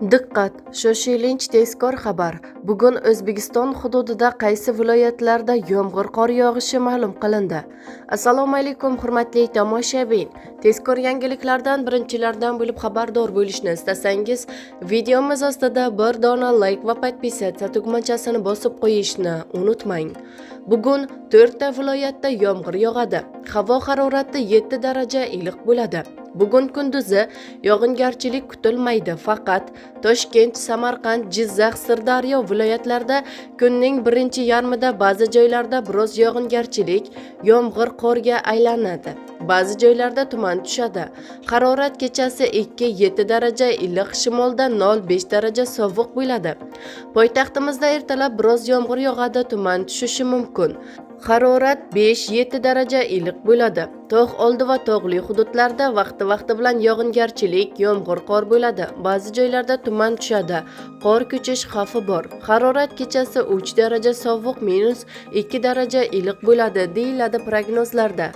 Diqqat! Shoshilinch tezkor xabar. Bugun O'zbekiston hududida qaysi viloyatlarda yomg'ir qor yog'ishi ma'lum qilindi. Assalomu alaykum hurmatli tomoshabin. Tezkor yangiliklardan birinchilardan bo'lib xabardor bo'lishni istasangiz, videomiz ostida bir dona like va podpisatsiya tugmachasini bosib qo'yishni unutmang. Bugun 4 ta viloyatda yomg'ir yog'adi. Havo harorati 7 daraja iliq bo'ladi. Bugun kunduzi yog'ingarchilik kutilmaydi, faqat Toshkent, Samarqand, Jizzax, Sirdaryo viloyatlarida kunning birinchi yarmida ba'zi joylarda biroz yog'ingarchilik, yomg'ir qorga aylanadi. Ba'zi joylarda tuman tushadi. Harorat kechasi 2-7 daraja iliq, shimolda 0-5 daraja sovuq bo'ladi. Poytaxtimizda ertalab biroz yomg'ir yog'adi, tuman tushishi mumkin. Harorat 5-7 daraja iliq bo'ladi. Tog' oldi va tog'li hududlarda vaqti bilan yog'ingarchilik, yomg'ir qor bo'ladi. Ba'zi joylarda tuman tushadi. Qor ko'chish xavfi bor. Harorat kechasi 3 daraja sovuq, -2 daraja iliq bo'ladi, deyiladi prognozlarda.